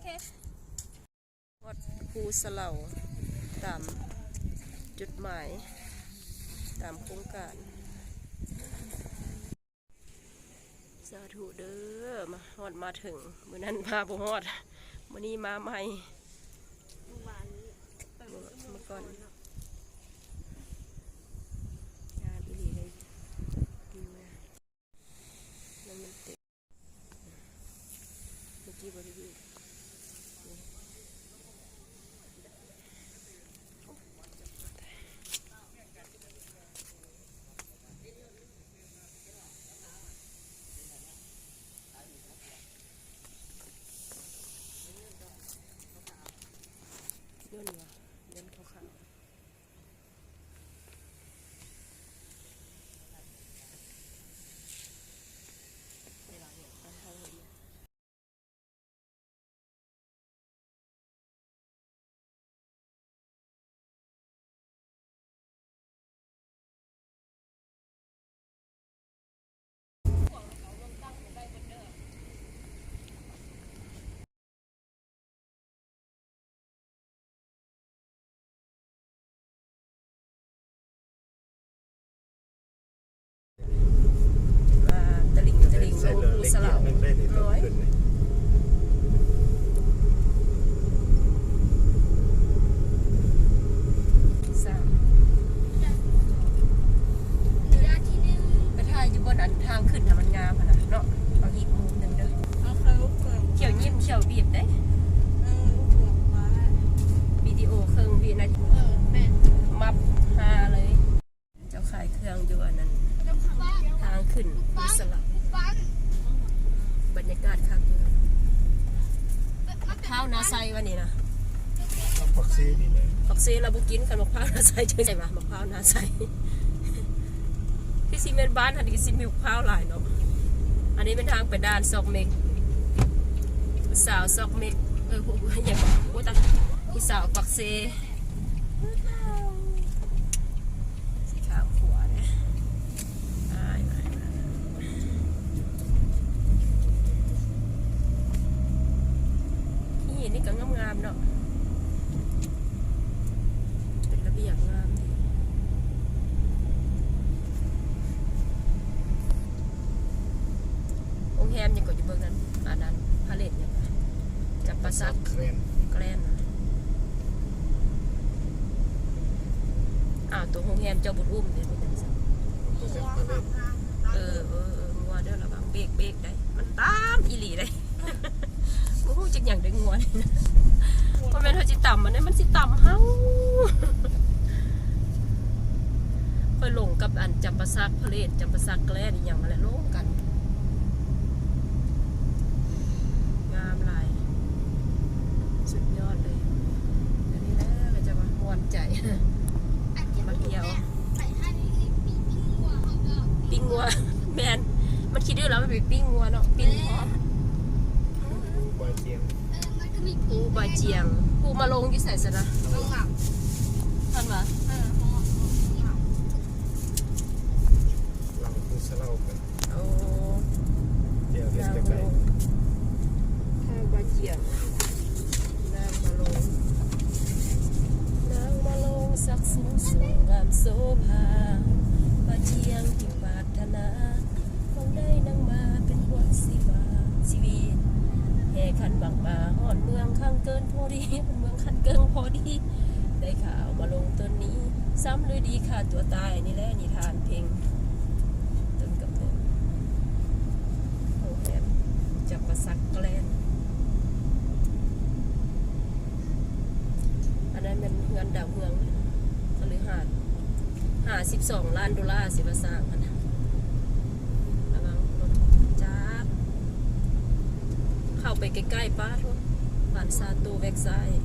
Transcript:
เควัดภูสะเหลาตามจุดหมายตามโครงการสาธุเด้อมาฮอดมาถึงมื้อนั้นมาบ่ฮอดมื้อนี้มาใหม่เมื่อก่อนงานอีหลีเลยดีมากนั่นมันเต็มเมื่อกี้บริเวณย่นวะย่นขาวๆเวลาเนี่ยตอนเท่าเห็นเนี่ยตะลิงลงภูสะเหลาร้อยสามไปถ่ายอยู่บนอันทางขึ้นน่ะมันงามนะเนาะเอาอีกมุมหนึ่งเด้อเขียวยิ้มเขียวบีบได้วิดีโอเครื่องวีนาทีมับฮาเลยเจ้าขายเครื่องอยู่อันนั้นทางขึ้นภูสะเหลาบรรยากาศครับมะพร้าวนาไซวันนี้นะผักซีนี่เลยผักซีเราบุกินกันมะพร้าวนาไซใช่ไหมมะพร้าวนาไซที่ซีเมนต์บ้านอันนี้ซีมีมะพร้าวหลายเนาะอันนี้เป็นทางไปด้านซอกเมกสาวซอกเมกอย่างว่าแต่ที่สาวผักซีสีขาวขวาเนี่ยนี่ก็งามๆเนาะเป็นระเบียบงามดีองค์แฮมยังก็อยู่เบื้องนั้นอันนั้นพาเลทยังจับประสักแกลนตัวองค์แฮมเจ้าบุญอุ้มเนี่ยเป็นสักงัวเด้อระวังเบรกได้มันตามอีหลีได้โอ้จังอย่างได้งัวเลยนะเพราะแม่เธอจิต่ำมันเนี่ยมันจิต่ำเฮ้าค่อยลงกับอันจำปาซักพะเลจำปาซักแกล้อย่างอะไรลงกันงามลายสุดยอดเลยอันนี้แหละเราจะมาม้วนใจมาเกี่ยวปิ้งงัวแมนมันคิดด้วยแล้วมันเป็นปิ้งงัวเนาะปิ้งหอมผู้ใบเจียงผู้มาลงที่ใส่สนะท่านวะหลังภูสะเหลากันโอ้เดี๋ยวเล่นใกล้ข้าวใบเจียงนางมาลงสักสูงสูงงามโสภาใบเจียงที่ปรารถนาคงได้นั่งมาเป็นหัวชีวิตแห่ขันบังมาหอดเมืองข้างเกินพอดีเมืองขันเกินพอดีได้ข่าวมาลงต้นนี้ซ้ำเลยดีขาดตัวตายนี่แหละนิทานเพลงต้นกำเนิดโอ้แหมจับประสักแกลนอันนั้นเป็นเงินดาวเมืองคฤหาสน์52 ล้านดอลลาร์สิบสร้างอันนั้นระวังรถจักเข้าไปใกล้ๆป้าทุกผ่านซาตูแว็กไซด์